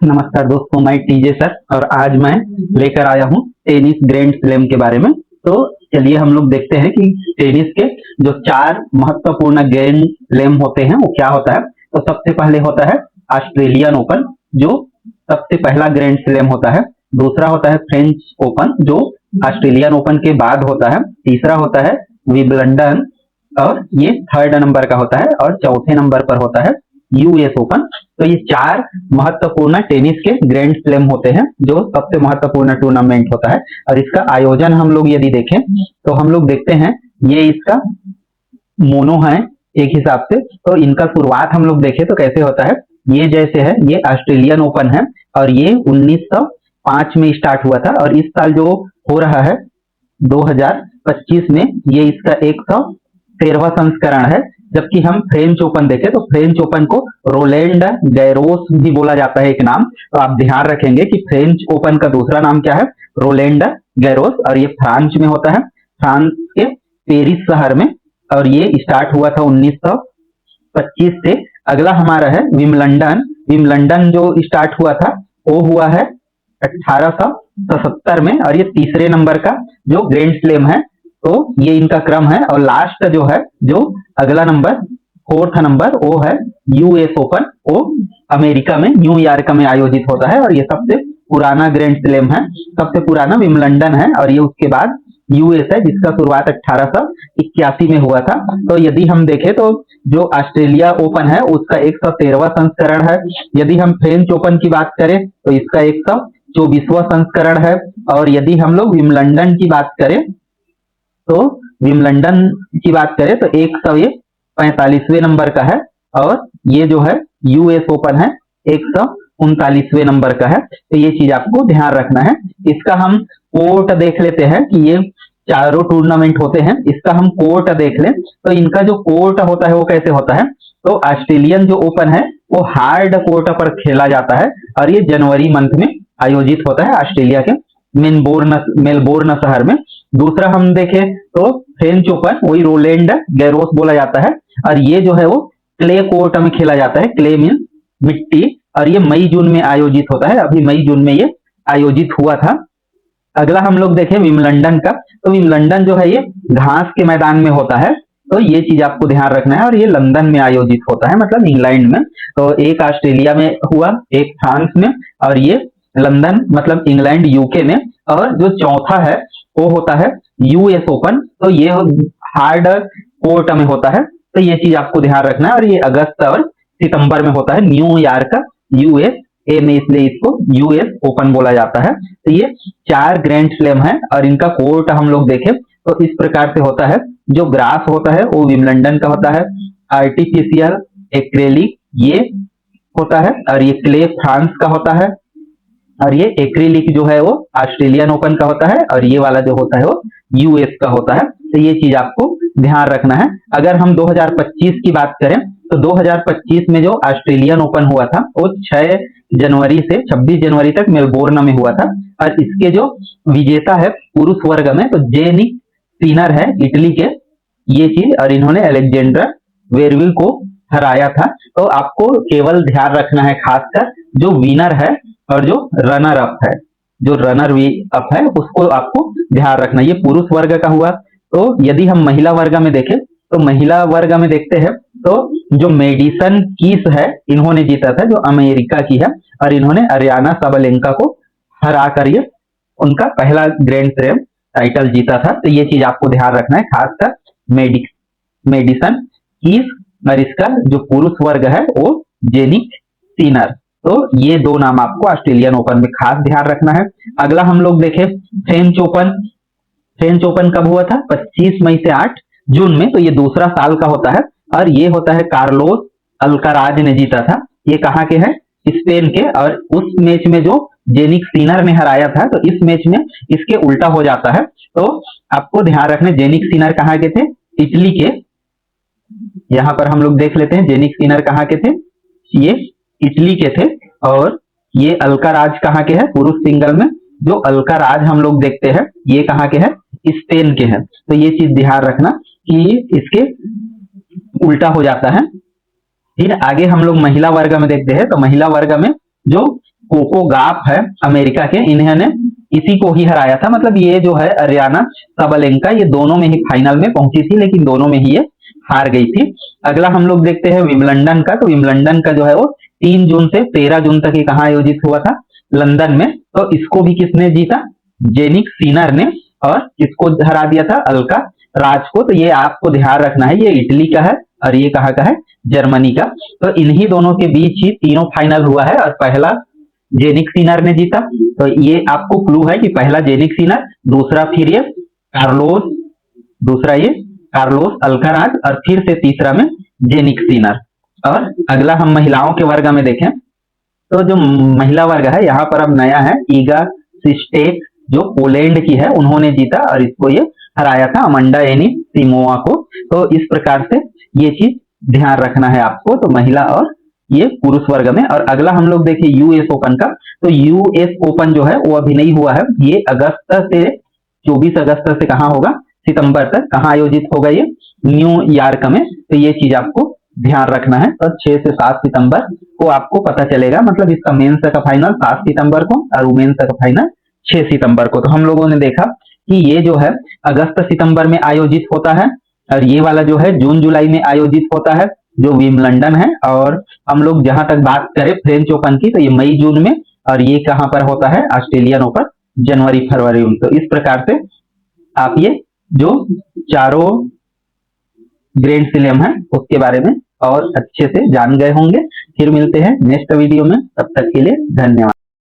नमस्कार दोस्तों, मैं टीजे सर और आज मैं लेकर आया हूँ टेनिस ग्रैंड स्लैम के बारे में। तो चलिए हम लोग देखते हैं कि टेनिस के जो 4 महत्वपूर्ण ग्रैंड स्लैम होते हैं वो क्या होता है। तो सबसे पहले होता है ऑस्ट्रेलियन ओपन, जो सबसे पहला ग्रैंड स्लैम होता है। दूसरा होता है फ्रेंच ओपन, जो ऑस्ट्रेलियन ओपन के बाद होता है। तीसरा होता है विंबलडन और ये 3rd नंबर का होता है। और चौथे नंबर पर होता है यूएस ओपन। तो ये 4 महत्वपूर्ण टेनिस के ग्रैंड स्लैम होते हैं, जो सबसे महत्वपूर्ण टूर्नामेंट होता है। और इसका आयोजन हम लोग यदि देखें तो हम लोग देखते हैं ये इसका मोनो है एक हिसाब से। तो इनका शुरुआत हम लोग देखें तो कैसे होता है, ये जैसे है ये ऑस्ट्रेलियन ओपन है और ये 1905 में स्टार्ट हुआ था। और इस साल जो हो रहा है 2025 में, ये इसका 113वां संस्करण है। जबकि हम फ्रेंच ओपन देखें तो फ्रेंच ओपन को रोलैंड गैरोस भी बोला जाता है एक नाम। तो आप ध्यान रखेंगे कि फ्रेंच ओपन का दूसरा नाम क्या है, रोलैंड गैरोस। और ये फ्रांस में होता है, फ्रांस के पेरिस शहर में। और ये स्टार्ट हुआ था 1925 से। अगला हमारा है विंबलडन। विंबलडन जो स्टार्ट हुआ था वो हुआ है 1877 में। और ये तीसरे नंबर का जो ग्रैंड स्लैम है, तो ये इनका क्रम है। और लास्ट जो है, जो अगला नंबर 4th नंबर, वो है यूएस ओपन। वो अमेरिका में न्यूयॉर्क में आयोजित होता है। और ये सबसे पुराना ग्रैंड स्लैम है, सबसे पुराना विंबलडन है। और ये उसके बाद यूएस है, जिसका शुरुआत 1881 में हुआ था। तो यदि हम देखें तो जो ऑस्ट्रेलिया ओपन है उसका 113वां संस्करण है। यदि हम फ्रेंच ओपन की बात करें तो इसका 124वां संस्करण है। और यदि हम लोग विंबलडन की बात करें तो विंबलडन की बात करें तो 145वें नंबर का है। और ये जो है यूएस ओपन है 139वें नंबर का है। तो ये चीज आपको ध्यान रखना है। इसका हम कोर्ट देख लेते हैं कि ये चारों टूर्नामेंट होते हैं, इसका हम कोर्ट देख लें तो इनका जो कोर्ट होता है वो कैसे होता है। तो ऑस्ट्रेलियन जो ओपन है वो हार्ड कोर्ट पर खेला जाता है। और ये जनवरी मंथ में आयोजित होता है ऑस्ट्रेलिया के मेलबोर्न शहर में। दूसरा हम देखें तो फ्रेंच ओपन, वही रोलैंड गैरोस बोला जाता है। और ये जो है वो क्ले कोर्ट में खेला जाता है, क्ले मीन मिट्टी। और ये मई जून में आयोजित होता है, अभी मई जून में ये आयोजित हुआ था। अगला हम लोग देखें विंबलडन का, तो विंबलडन जो है ये घास के मैदान में होता है। तो ये चीज आपको ध्यान रखना है। और ये लंदन में आयोजित होता है, मतलब इंग्लैंड में। तो एक ऑस्ट्रेलिया में हुआ, एक फ्रांस में, और ये लंदन मतलब इंग्लैंड यूके में। और जो चौथा है वो होता है यूएस ओपन। तो ये हार्ड कोर्ट में होता है। तो ये चीज आपको ध्यान रखना है। और ये अगस्त और सितंबर में होता है न्यूयॉर्क यूएस ए में, इसलिए इसको यूएस ओपन बोला जाता है। तो ये 4 ग्रैंड स्लैम है। और इनका कोर्ट हम लोग देखें तो इस प्रकार से होता है। जो ग्रास होता है वो विंबलडन का होता है, आर्टिफिशियल एक्रेलिक ये होता है। और ये क्ले फ्रांस का होता है। और ये एक्रिलिक जो है वो ऑस्ट्रेलियन ओपन का होता है। और ये वाला जो होता है वो यूएस का होता है। तो ये चीज आपको ध्यान रखना है। अगर हम 2025 की बात करें तो 2025 में जो ऑस्ट्रेलियन ओपन हुआ था वो 6 जनवरी से 26 जनवरी तक मेलबोर्न में हुआ था। और इसके जो विजेता है पुरुष वर्ग में, तो जेनिक सिनर है इटली के, ये चीज। और इन्होंने अलेक्जेंडर वेरविल को हराया था। तो आपको केवल ध्यान रखना है खासकर जो विनर है और जो रनर अप है, जो रनर अप है उसको आपको ध्यान रखना। ये पुरुष वर्ग का हुआ। तो यदि हम महिला वर्ग में देखें तो महिला वर्ग में देखते हैं तो जो मेडिसन कीस है इन्होंने जीता था, जो अमेरिका की है। और इन्होंने अरियाना साबालेंका को हरा कर ये उनका पहला ग्रैंड स्लैम टाइटल जीता था। तो ये चीज आपको ध्यान रखना है, खासकर मेडिसन कीस। और इसका जो पुरुष वर्ग है वो जेनिक सिनर। तो ये 2 नाम आपको ऑस्ट्रेलियन ओपन में खास ध्यान रखना है। अगला हम लोग देखें फ्रेंच ओपन। फ्रेंच ओपन कब हुआ था, 25 मई से 8 जून में। तो ये दूसरा साल का होता है। और ये होता है कार्लोस अल्काराज ने जीता था। ये कहाँ के हैं, स्पेन के। और उस मैच में जो जेनिक सिनर ने हराया था, तो इस मैच में इसके उल्टा हो जाता है। तो आपको ध्यान रखना, जेनिक सिनर कहाँ के थे, इटली के। यहाँ पर हम लोग देख लेते हैं जेनिक सिनर कहाँ के थे, ये इटली के थे। और ये अल्काराज कहाँ के हैं, पुरुष सिंगल में जो अल्काराज हम लोग देखते हैं ये कहाँ के हैं, स्पेन के हैं। तो ये चीज ध्यान रखना कि इसके उल्टा हो जाता है। फिर आगे हम लोग महिला वर्ग में देखते हैं। तो महिला वर्ग में जो कोको गाफ है अमेरिका के, इन्होंने इसी को ही हराया था। मतलब ये जो है अरियाना सबलेंका, ये दोनों में ही फाइनल में पहुंची थी, लेकिन दोनों में ही ये हार गई थी। अगला हम लोग देखते हैं विंबलडन का। तो विंबलडन का जो है वो 3 जून से 13 जून तक ये कहाँ आयोजित हुआ था, लंदन में। तो इसको भी किसने जीता, जेनिक सिनर ने, और इसको हरा दिया था अल्का राज को। तो ये आपको ध्यान रखना है, ये इटली का है और ये कहाँ का है, जर्मनी का। तो इन्हीं दोनों के बीच ही तीनों फाइनल हुआ है और पहला जेनिक सिनर ने जीता। तो ये आपको क्लू है कि पहला जेनिक सिनर, दूसरा फिर ये कार्लोस, दूसरा ये कार्लोस अल्काराज, और फिर से तीसरा में जेनिक सिनर। और अगला हम महिलाओं के वर्ग में देखें तो जो महिला वर्ग है यहाँ पर अब नया है, ईगा स्विस्टेक जो पोलैंड की है, उन्होंने जीता और इसको ये हराया था अमांडा एनिसिमोवा को। तो इस प्रकार से ये चीज ध्यान रखना है आपको। तो महिला और ये पुरुष वर्ग में। और अगला हम लोग देखें यूएस ओपन का। तो यूएस ओपन जो है वो अभी नहीं हुआ है, ये अगस्त से 24 अगस्त से कहाँ होगा, सितंबर तक कहाँ आयोजित होगा, ये न्यूयॉर्क में। तो ये चीज आपको ध्यान रखना है। तो 6 से 7 सितंबर को आपको पता चलेगा, मतलब इसका मेंस का फाइनल 7 सितंबर को और वुमेन्स का फाइनल 6 सितंबर को। तो हम लोगों ने देखा कि ये जो है अगस्त सितंबर में आयोजित होता है और ये वाला जो है जून जुलाई में आयोजित होता है जो विंबलडन है। और हम लोग जहां तक बात करें फ्रेंच ओपन की, तो ये मई जून में, और ये कहां पर होता है, ऑस्ट्रेलियन ओपन जनवरी फरवरी में। तो इस प्रकार से आप ये जो चारों ग्रैंड स्लैम है उसके बारे में और अच्छे से जान गए होंगे। फिर मिलते हैं नेक्स्ट वीडियो में, तब तक के लिए धन्यवाद।